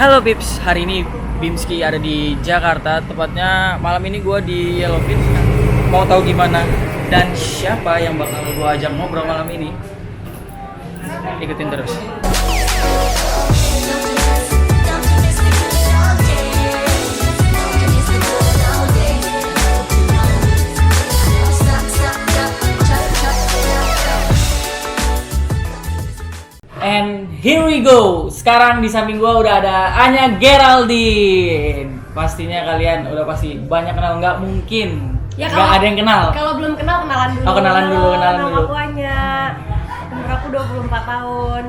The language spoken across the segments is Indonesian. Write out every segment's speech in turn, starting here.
Halo Bips, hari ini Bimski ada di Jakarta, tepatnya malam ini gue di Yellowfish. Mau tahu gimana dan siapa yang bakal gue ajak ngobrol malam ini? Ikutin terus. And here we go. Sekarang di samping gua udah ada Anya Geraldine. Pastinya kalian udah pasti banyak kenal, nggak mungkin Ya, nggak ada yang kenal. Kalau belum kenal, kenalan dulu. Oh, kenalan dulu. Nama aku Anya. Umur aku 24 tahun.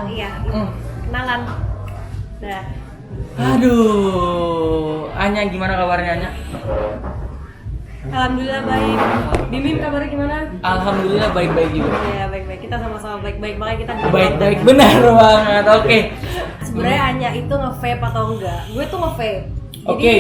Iya, kenalan. Dah. Aduh, Anya gimana kabarnya Anya? Alhamdulillah baik. Bimim kabarnya gimana? Alhamdulillah baik-baik juga. Iya, baik-baik. Kita sama-sama baik-baik. Makanya kita Baik-baik benar banget. Oke. Sebenarnya Anya itu nge-vape atau enggak? Gue tuh nge-vape. Jadi Oke.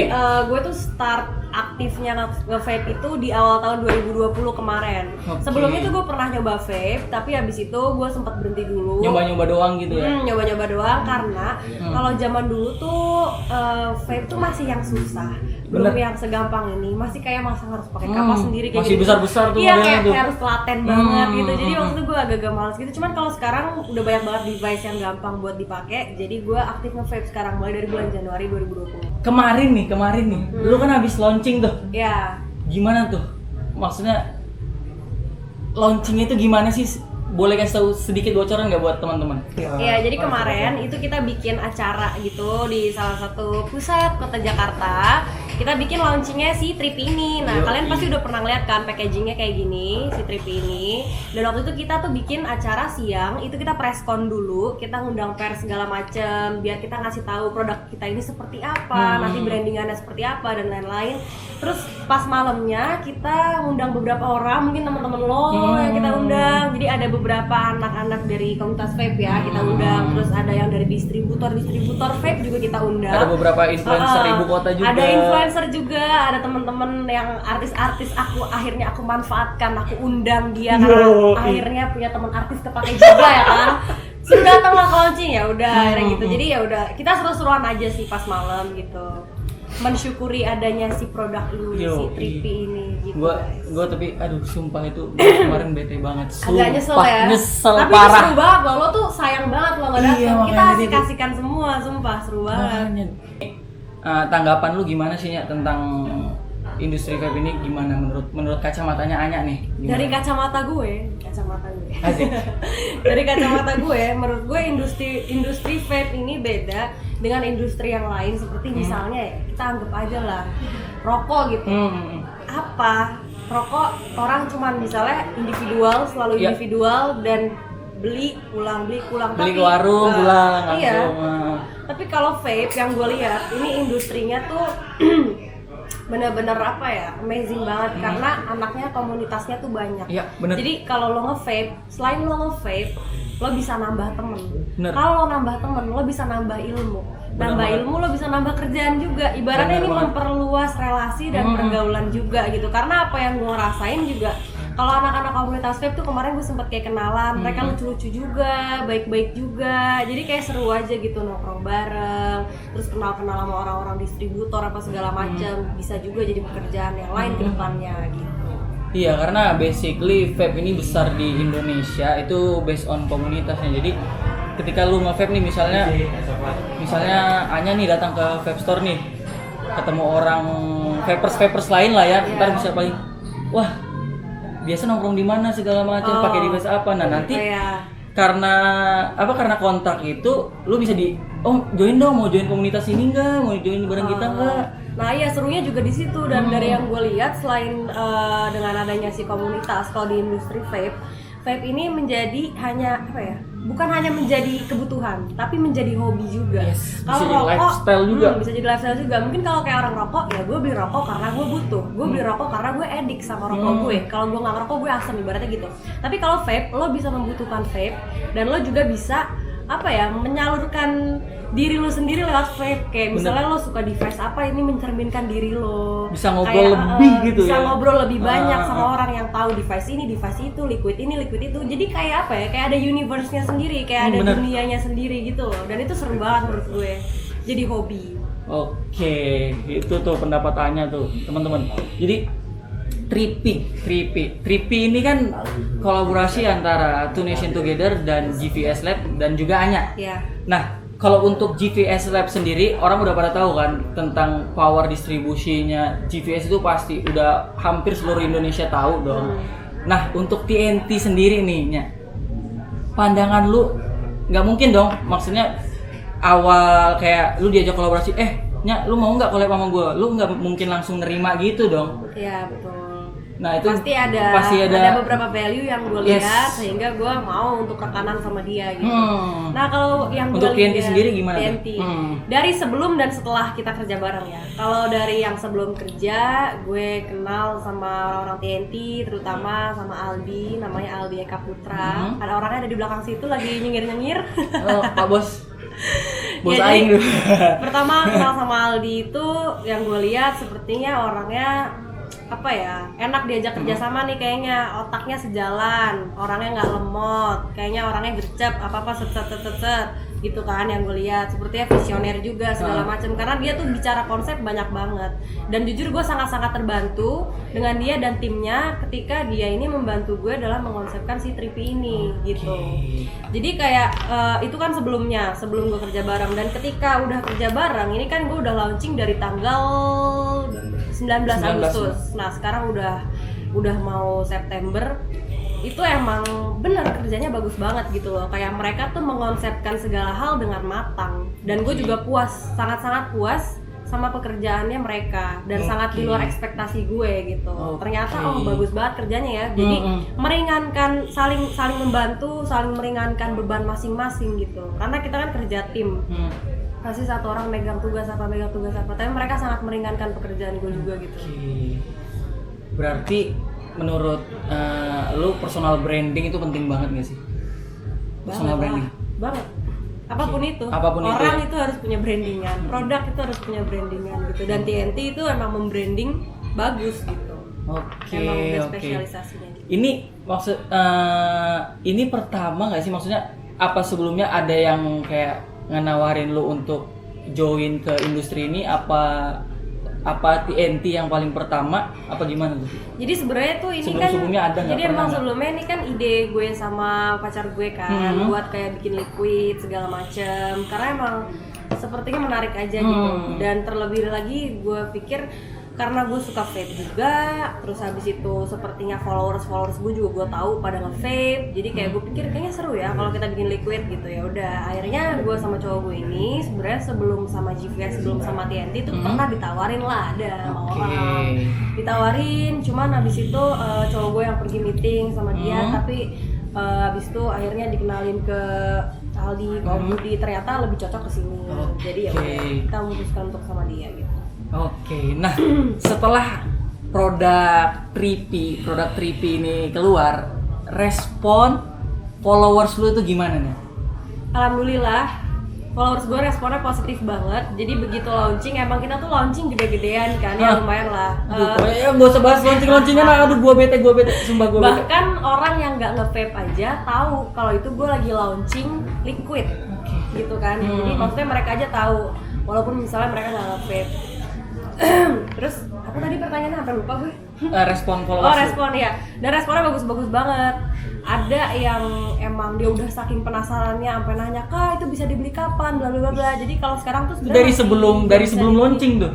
gue tuh start aktifnya nge-vape itu di awal tahun 2020 kemarin. Oke. Sebelumnya tuh gue pernah nyoba vape, tapi habis itu gue sempat berhenti dulu. Nyoba-nyoba doang gitu ya. Nyoba-nyoba doang karena kalau zaman dulu tuh vape tuh masih yang susah. Belum Bener. yang segampang ini, masih kayak harus pakai kapas sendiri kayak Masih gitu. besar-besar tuh Iya, modelnya tuh. kayak harus telaten banget gitu. Jadi waktu itu gue agak-agak males gitu. Cuman kalau sekarang udah banyak banget device yang gampang buat dipakai. Jadi gue aktif nge-vape sekarang mulai dari bulan Januari 2020. Kemarin nih. Lu kan habis launching tuh. Ya, Gimana tuh? Maksudnya launchingnya itu gimana sih? Boleh kasih tahu sedikit bocoran nggak buat teman-teman? ya, jadi kemarin itu kita bikin acara gitu di salah satu pusat kota Jakarta. Kita bikin launchingnya si Trip ini. Nah, kalian pasti udah pernah lihat kan packagingnya kayak gini, si Trip ini. Dan waktu itu kita tuh bikin acara siang, itu kita preskon dulu, kita ngundang pers segala macem, biar kita ngasih tahu produk kita ini seperti apa, nanti brandingannya seperti apa dan lain-lain. Terus pas malamnya kita ngundang beberapa orang, mungkin teman-teman lo yang kita undang. Jadi ada beberapa anak-anak dari komunitas vape ya kita undang. Terus ada yang dari distributor vape juga kita undang. Ada beberapa influencer ibu kota juga. Ada influencer juga, ada teman-teman yang artis-artis akhirnya aku manfaatkan, aku undang dia karena akhirnya punya teman artis kepake juga ya kan. Sudah datang lah ke launching ya udah akhirnya gitu. Jadi ya udah kita seru-seruan aja sih pas malam gitu. Mensyukuri adanya si produk ini, si Trippy ini gitu. Gua tapi aduh sumpah itu gua kemarin bete banget. Sumpah, Agak nyesel ya. Nyesel tapi parah. Tapi seru banget loh, lo tuh sayang banget lo gak datang. Iya, Kita makanya asik-asikan semua, sumpah seru banget. Makanya. Tanggapan lu gimana sih Nya tentang industri vape ini, gimana menurut kacamatanya Anya nih? Gimana? Dari kacamata gue. Asik. Dari kacamata gue, menurut gue industri vape ini beda dengan industri yang lain seperti misalnya ya, kita anggap aja lah rokok gitu. Apa? Rokok orang cuman misalnya individual, selalu Iya. individual dan beli pulang. Beli ke warung, pulang Iya. langsung. Tapi kalau vape yang gue lihat ini industrinya tuh bener-bener apa ya, amazing banget karena anaknya komunitasnya tuh banyak. Iya, bener. Jadi kalau lo nge-vape, selain lo nge-vape, lo bisa nambah temen. Bener. Kalau lo nambah temen, lo bisa nambah ilmu. Nambah banget. ilmu, lo bisa nambah kerjaan juga. Ibaratnya Bener ini banget. memperluas relasi dan pergaulan juga gitu. Karena apa yang gue rasain juga, kalau anak-anak komunitas vape tuh kemarin gue sempet kayak kenalan, mereka lucu-lucu juga, baik-baik juga. Jadi kayak seru aja gitu nongkrong bareng, terus kenal-kenal sama orang-orang distributor apa segala macam. Bisa juga jadi pekerjaan yang lain ke depannya gitu. Iya, karena basically vape ini besar di Indonesia itu based on komunitasnya. Jadi ketika lu nge-vape nih misalnya Anya nih datang ke vape store nih, ketemu orang vapers lain lah ya, ntar bisa paling wah biasa nongkrong di mana segala macam, pakai device apa. Nah, nanti karena kontak itu lu bisa join dong, mau join komunitas ini enggak, mau join bareng kita enggak. Nah iya, serunya juga di situ. Dan dari yang gue lihat, selain dengan adanya si komunitas, kalau di industri vape ini menjadi bukan hanya menjadi kebutuhan, tapi menjadi hobi juga. Yes, Kalau bisa jadi lifestyle juga. bisa jadi lifestyle juga. Mungkin kalau kayak orang rokok, ya gue beli rokok karena gue butuh. Gue beli rokok karena gue edik sama rokok gue. Kalau gue nggak ngerokok, gue asem ibaratnya gitu. Tapi kalau vape, lo bisa membutuhkan vape dan lo juga bisa menyalurkan diri lu sendiri lewat vape. Kayak Bener. misalnya lo suka device apa, ini mencerminkan diri lo. Bisa ngobrol Kayak, lebih gitu bisa ya. ngobrol lebih banyak sama Ah. orang yang tahu device ini, device itu, liquid ini, liquid itu. Jadi kayak apa ya? Kayak ada universe-nya sendiri, kayak ada Bener. dunianya sendiri gitu loh. Dan itu seru banget menurut gue. Jadi hobi. Oke, itu tuh pendapatannya tuh teman-teman. Jadi Trippy ini kan kolaborasi antara Two Nation Together dan GVS Lab dan juga Anya. Ya. Nah, kalau untuk GVS Lab sendiri, orang udah pada tahu kan tentang power distribusinya GVS itu pasti udah hampir seluruh Indonesia tahu dong. Nah, untuk TNT sendiri nih, Nya, pandangan lu nggak mungkin dong, maksudnya awal kayak lu diajak kolaborasi, Nya, lu mau nggak collab sama gue? Lu nggak mungkin langsung nerima gitu dong. Iya, betul. Nah, itu pasti ada beberapa value yang gue Yes. lihat sehingga gue mau untuk rekanan sama dia gitu. Hmm. Nah, kalau yang Untuk gue TNT lihat, sendiri gimana tuh? TNT. Hmm. Dari sebelum dan setelah kita kerja bareng ya. Kalau dari yang sebelum kerja, gue kenal sama orang-orang TNT, terutama sama Aldi, namanya Aldi Eka Putra. Ada orangnya ada di belakang situ lagi nyengir-nyengir. Oh, Pak Bos. Bos Jadi, aing lu. Pertama kenal sama Aldi itu yang gue lihat sepertinya orangnya apa ya, enak diajak kerjasama nih, kayaknya otaknya sejalan, orangnya nggak lemot, kayaknya orangnya gercep, apa set gitu kan yang gue lihat. Sepertinya visioner juga segala macam, karena dia tuh bicara konsep banyak banget. Dan jujur gue sangat-sangat terbantu dengan dia dan timnya ketika dia ini membantu gue dalam mengkonsepkan si Trippy ini gitu. Jadi kayak itu kan sebelum gue kerja bareng, dan ketika udah kerja bareng ini kan gue udah launching dari tanggal 19 Agustus. Nah, sekarang udah mau September. Itu emang bener kerjanya bagus banget gitu loh. Kayak mereka tuh mengkonsepkan segala hal dengan matang. Dan gue juga puas, sangat-sangat puas sama pekerjaannya mereka, dan sangat di luar ekspektasi gue gitu. Ternyata bagus banget kerjanya ya. Jadi meringankan, saling membantu, saling meringankan beban masing-masing gitu. Karena kita kan kerja tim. Pasti satu orang megang tugas apa, tapi mereka sangat meringankan pekerjaan gue juga gitu. Berarti menurut lu personal branding itu penting banget gak sih? Personal branding banget. Apapun itu, Apapun orang itu itu harus punya brandingan, produk itu harus punya brandingan gitu. Dan TNT itu emang membranding bagus gitu. Emang udah spesialisasinya gitu. Ini maksud ini pertama nggak sih, maksudnya apa sebelumnya ada yang kayak ngenawarin lu untuk join ke industri ini, apa TNT yang paling pertama apa gimana tuh? Jadi sebenarnya tuh ini Sebelum-sebelumnya ada nggak? jadi Pernah emang nggak? sebelumnya ini kan ide gue sama pacar gue kan buat kayak bikin liquid segala macem, karena emang sepertinya menarik aja gitu. Dan terlebih lagi gue pikir karena gue suka vape juga, terus habis itu sepertinya followers gue juga gue tahu pada nge-vape, jadi kayak gue pikir kayaknya seru ya kalau kita bikin liquid gitu. Ya udah, akhirnya gue sama cowok gue ini sebenarnya sebelum sama GVS, sebelum sama TNT itu pernah ditawarin lah, ada sama orang ditawarin, cuman habis itu cowok gue yang pergi meeting sama dia, tapi habis itu akhirnya dikenalin ke Aldi, Om Budi, ternyata lebih cocok ke sini. Jadi ya udah, kita memutuskan untuk sama dia gitu. Oke, nah setelah produk Trippy ini keluar, respon followers lu itu gimana nih? Alhamdulillah, followers gue responnya positif banget. Jadi begitu launching, emang kita tuh launching gede-gedean kan, ya lumayan lah. Ya gak usah bahas launching-launcingan lah, aduh gua bete, sumpah gua bete. Bahkan orang yang nggak nge-vape aja tahu kalau itu gue lagi launching liquid, gitu kan. Jadi maksudnya mereka aja tahu, walaupun misalnya mereka nggak nge-vape. Terus apa tadi pertanyaannya, apa lupa gue? Respon followers. Oh, respon ya. Dan responnya bagus-bagus banget. Ada yang emang dia udah saking penasarannya sampai nanya, "Kak, itu bisa dibeli kapan?" bla bla bla. Jadi kalau sekarang tuh sebenarnya dari sebelum launching tuh.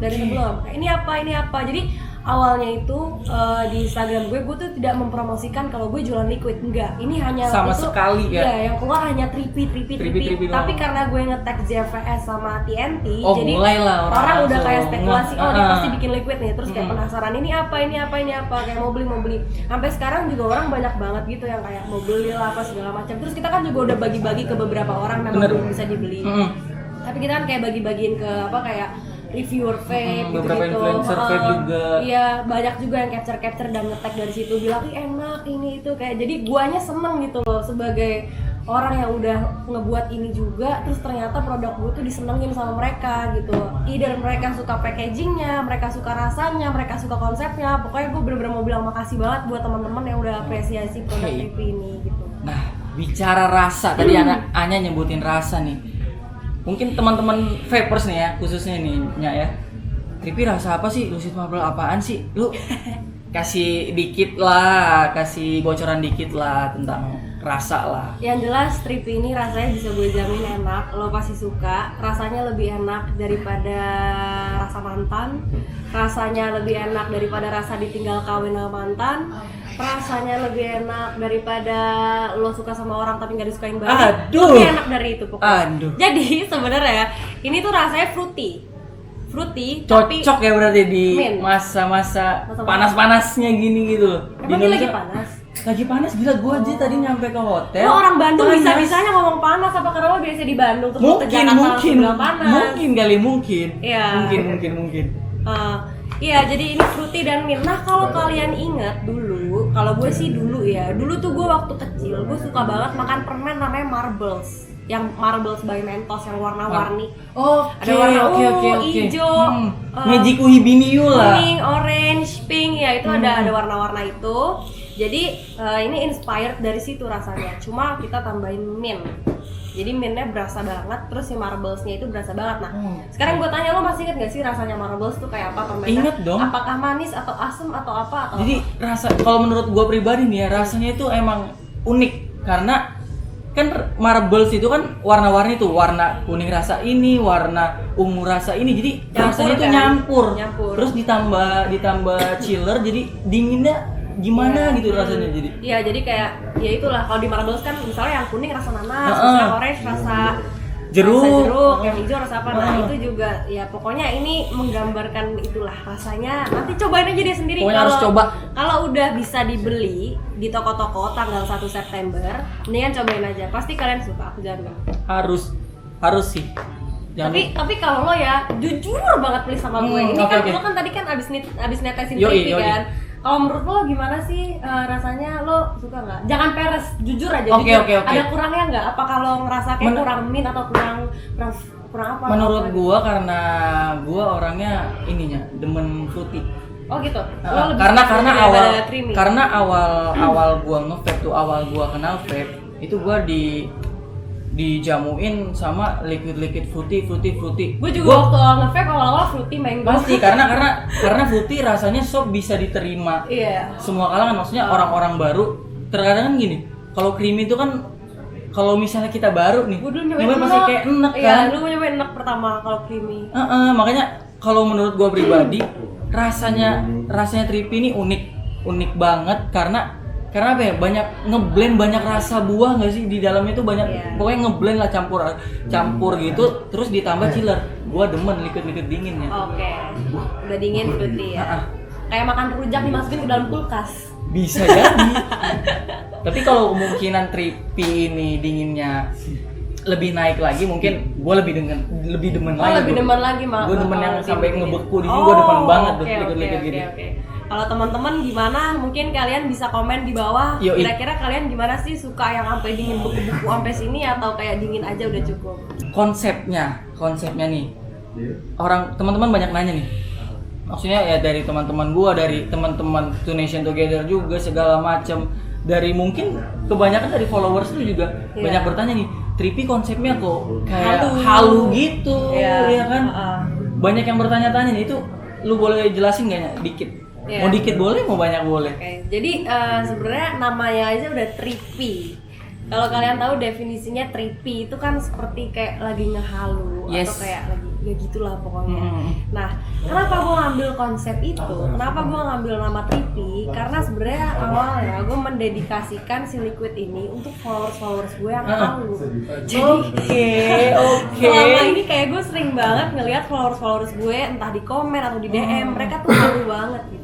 Dari sebelum. Ini apa? Jadi awalnya itu di Instagram gue tuh tidak mempromosikan kalau gue jualan liquid, enggak. Ini hanya sama itu, sekali ya. Iya, yang keluar hanya Trippy. Tapi karena gue nge-tag JVS sama TNT, jadi mulailah orang udah kayak spekulasi, dia pasti bikin liquid nih. Terus kayak penasaran, ini apa, kayak mau beli. Sampai sekarang juga orang banyak banget gitu yang kayak mau beli lah apa segala macam. Terus kita kan juga udah bagi-bagi ke beberapa orang, memang belum bisa dibeli. Tapi kita kan kayak bagi-bagiin ke apa, kayak reviewer vape gitu. Beberapa influencer vape juga. Iya, banyak juga yang capture dan nge-tag dari situ bilang, "Ih, enak ini itu." Kayak jadi guanya seneng gitu loh sebagai orang yang udah ngebuat ini juga, terus ternyata produk gue tuh disenengin sama mereka gitu. Either mereka suka packagingnya, mereka suka rasanya, mereka suka konsepnya. Pokoknya gue bener-bener mau bilang makasih banget buat teman-teman yang udah apresiasi produk Tripi ini gitu. Nah, bicara rasa tadi Anya nyebutin rasa nih. Mungkin teman-teman vapers nih ya, khususnya nih Nya ya. Tripi rasa apa sih? Lucid Marble apaan sih? Lu kasih dikit lah, kasih bocoran dikit lah tentang rasa lah. Yang jelas Tripi ini rasanya bisa gue jamin enak, lo pasti suka. Rasanya lebih enak daripada rasa mantan, rasanya lebih enak daripada rasa ditinggal kawin sama mantan, rasanya lebih enak daripada lo suka sama orang tapi nggak disukain balik. Aduh. Lebih enak dari itu pokoknya. Aduh. Jadi sebenarnya ini tuh rasanya fruity, tapi Cocok ya berarti di mint. masa-masa panas-panasnya gini gitu loh. Emang ini lagi panas? Lagi panas, gila gua aja tadi nyampe ke hotel. Lo orang Bandung panas. bisa-bisanya ngomong panas apa karena lo biasa di Bandung terus lo ke Mungkin Jakarta langsung bilang panas? mungkin kali mungkin. Iya. Mungkin. Iya, jadi ini fruity dan mint. Nah, kalau kalian ingat dulu, kalau gue sih dulu ya, dulu tuh gue waktu kecil, gue suka banget makan permen namanya Marbles. Yang Marbles by Mentos yang warna-warni. Ada warna hijau, Magic Uhibiniu lah. kuning, orange, pink, ya itu ada warna-warna itu. Jadi ini inspired dari situ rasanya. Cuma kita tambahin mint. Jadi mintnya berasa banget, terus si Marblesnya itu berasa banget. Nah, sekarang gue tanya, lo masih inget gak sih rasanya Marbles tuh kayak apa permennya? Ingat dong. Apakah manis atau asem atau apa? Atau Jadi rasa, kalau menurut gue pribadi nih ya, rasanya itu emang unik karena kan Marbles itu kan warna-warni tuh, warna kuning rasa ini, warna ungu rasa ini, jadi rasanya tuh kan? nyampur. Nyampur. Terus ditambah chiller, jadi dinginnya gimana gitu rasanya jadi. Iya, jadi kayak ya itulah kalau di Marbles kan misalnya yang kuning rasa nanas, misalnya orange rasa jeruk, yang hijau rasa apa. Nah, itu juga ya pokoknya ini menggambarkan itulah rasanya. Nanti cobain aja deh sendiri. Pokoknya harus coba. Kalau udah bisa dibeli di toko-toko tanggal 1 September, mendingan cobain aja. Pasti kalian suka, aku jamin. Harus sih. Tapi kalau lo ya jujur banget please sama gue. Ini kan lo kan tadi kan abis netesin Tripi kan. Kalau menurut lo gimana sih rasanya, lo suka nggak? Jangan peres, jujur aja. Oke. Ada kurangnya nggak? Apa kalau ngerasa kayak kurang mint atau kurang apa? Menurut gua karena gua orangnya ininya demen fruity. Oh gitu. Lo lebih Karena creamy. awal gua nge-vape tuh, awal gua kenal vape itu gua dijamuin sama liquid fruity. Gue juga waktu nge-vape awal-awal fruity mango. Pasti karena fruity rasanya sok bisa diterima. Iya. Semua kalangan, maksudnya orang-orang baru. Terkadang kan gini, kalau creamy itu kan kalau misalnya kita baru nih, gue dulu nyobain pasti kayak enak kan. Iya, dulu nyobain enak pertama kalau creamy. Makanya kalau menurut gua pribadi rasanya Tripi ini unik banget karena apa ya, banyak ngeblend banyak rasa buah nggak sih di dalamnya, itu banyak pokoknya ngeblend lah, campur gitu, terus ditambah chiller. Gua demen liquid dinginnya. Oke. Udah dingin fruity ya. Kayak makan rujak dimasukin ke dalam kulkas. Bisa jadi. Tapi kalau kemungkinan Tripi ini dinginnya lebih naik lagi, mungkin gue lebih demen lagi. Lebih demen lagi mah. Gue demen yang sampai ngebeku di sini, gue demen banget tuh liquid gini. Oke. Kalau teman-teman gimana? Mungkin kalian bisa komen di bawah. Kira-kira kalian gimana sih, suka yang sampai dingin beku-beku sampai sini atau kayak dingin aja udah cukup? Konsepnya nih. Teman-teman banyak nanya nih. Maksudnya ya dari teman-teman gua, dari teman-teman Two Nation Together juga segala macam. Dari mungkin kebanyakan dari followers itu juga banyak bertanya nih, Tripi konsepnya kok kayak halu gitu, ya kan? Banyak yang bertanya-tanya nih, itu lu boleh jelasin nggak dikit? Mau dikit boleh, mau banyak boleh. Jadi sebenarnya namanya aja udah Tripi. Kalau kalian tahu definisinya Tripi itu kan seperti kayak lagi ngehalu atau kayak lagi ya gitulah pokoknya. Nah, kenapa gue ngambil konsep itu? Kenapa gue ngambil nama Tripi? Karena sebenarnya awalnya gue mendedikasikan si liquid ini untuk followers gue yang halu. Jadi selama ini kayak gue sering banget ngelihat followers gue entah di komen atau di DM, mereka tuh halu banget gitu.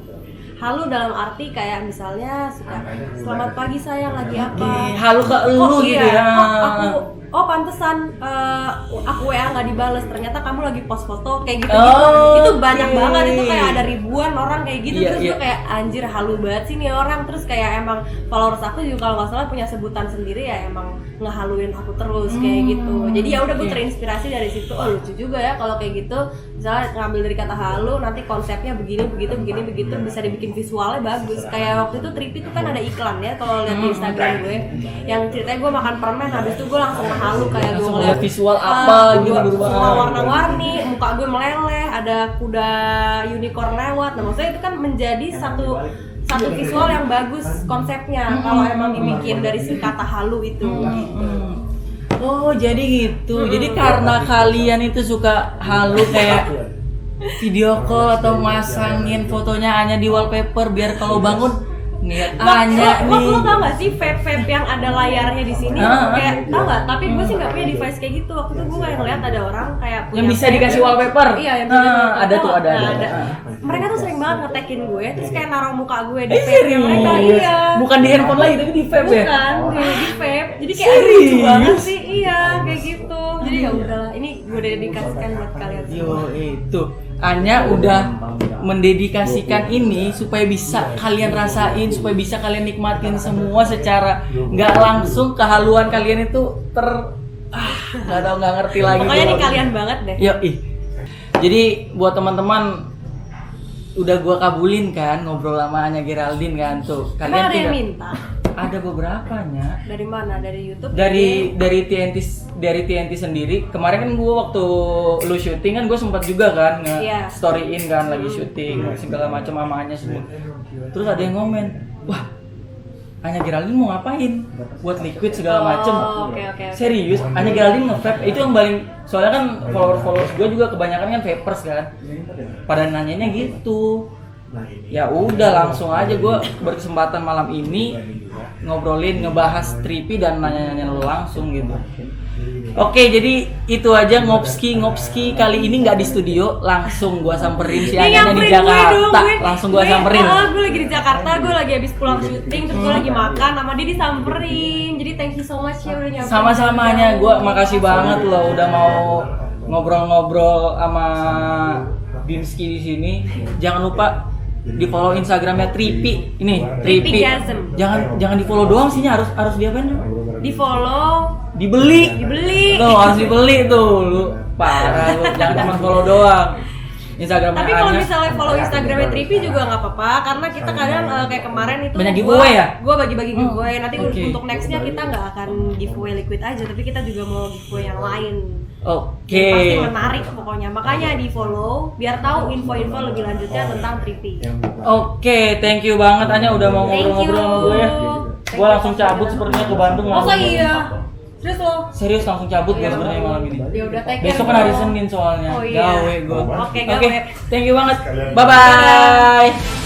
Halu dalam arti kayak misalnya suka selamat pagi sayang lagi apa? Halu ke lu gitu ya. oh pantesan aku WA nggak dibales, ternyata kamu lagi post foto kayak gitu. Itu banyak banget, itu kayak ada ribuan orang kayak gitu. Terus gue kayak anjir halu banget sih nih orang. Terus kayak emang followers aku juga kalau nggak salah punya sebutan sendiri ya, emang ngehaluin aku terus kayak gitu. Jadi ya udah gue terinspirasi dari situ. Oh lucu juga ya kalau kayak gitu, misalnya ngambil dari kata halu, nanti konsepnya begini begitu bisa dibikin visualnya bagus. Kayak waktu itu Tripi tuh kan ada iklan ya kalau lihat di Instagram gue, yang ceritanya gue makan permen, habis itu gue langsung halu kayak gue ngeliat visual apa gitu berubah semua warna-warni, muka gue meleleh, ada kuda unicorn lewat. Nah maksudnya itu kan menjadi satu visual yang bagus konsepnya kalau emang dibikin dari si kata halu itu. Oh jadi gitu. Jadi karena kalian itu suka halu kayak video call atau masangin fotonya hanya di wallpaper biar kalau bangun ngeliat Anya nih. Lo tau gak sih vape yang ada layarnya di sini? Kayak tau gak? Tapi gue sih nggak punya device kayak gitu. Waktu itu gue kayak ngeliat ada orang kayak punya yang bisa dikasih wallpaper. Iya, yang bisa ada tuh ada. Mereka tuh sering banget nge-tagin gue, terus kayak naruh muka gue di vape mereka. Iya. Bukan di handphone lagi tapi di vape ya. Bukan, di vape. Jadi kayak lucu banget sih. Iya, kayak gitu. Jadi ya udahlah, ini gue dedikasikan buat kalian semua. Yo itu. Anya udah mendedikasikan ini supaya bisa kalian rasain, supaya bisa kalian nikmatin semua secara nggak langsung. Kehaluan kalian itu nggak ngerti lagi. Pokoknya ini kalian banget deh. Yo Jadi buat teman-teman udah gua kabulin kan ngobrol sama Anya Geraldine kan tuh. Kalian ada yang minta? Ada beberapa Nya. Dari mana? Dari YouTube? Dari TNT sendiri. Kemarin kan gua waktu lu syuting kan gua sempat juga kan storyin kan lagi syuting segala macam sama Anya semua. Terus ada yang ngomen, "Wah, Anya Geraldine mau ngapain? Buat liquid segala macem." Okay. Serius, Anya Geraldine nge-vape itu yang paling, soalnya kan followers gue juga kebanyakan kan vapers kan. Pada nanyanya gitu. Ya udah langsung aja gue berkesempatan malam ini ngobrolin, ngebahas Tripi dan nanya-nanya lu langsung gitu. Oke, jadi itu aja Ngopski kali ini nggak di studio, langsung gua samperin si Anya di Jakarta. Langsung gua samperin. Gue lagi di Jakarta, gue lagi habis pulang syuting, terus gue lagi makan, sama dia disamperin. Jadi thank you so much ya udah nyamperin. Sama-sama Anya, gua makasih banget loh udah mau ngobrol-ngobrol sama Bimski di sini. Jangan lupa di follow Instagramnya Tripi ini Tripi. Jangan di follow doang sih, harus diapain? Di follow, dibeli tuh, harus dibeli tuh lu, parah lu, jangan cuma follow doang Instagramnya. Tapi kalau misalnya follow Instagramnya Tripi juga nggak apa-apa, karena kita kadang kayak kemarin itu banyak giveaway ya? Gue bagi-bagi giveaway. Nanti untuk nextnya kita nggak akan giveaway liquid aja, tapi kita juga mau giveaway yang lain. Pasti menarik pokoknya, makanya di follow biar tahu info-info lebih lanjutnya tentang Tripi. Thank you banget Anya udah mau ngobrol-ngobrol sama gue ya. Gue langsung cabut sepertinya ke Bandung. Iya? Serius langsung cabut gue sebenarnya malam ini. Ya udah, besok kan hari Senin soalnya. Gawe gue. Oke, thank you banget. Bye bye.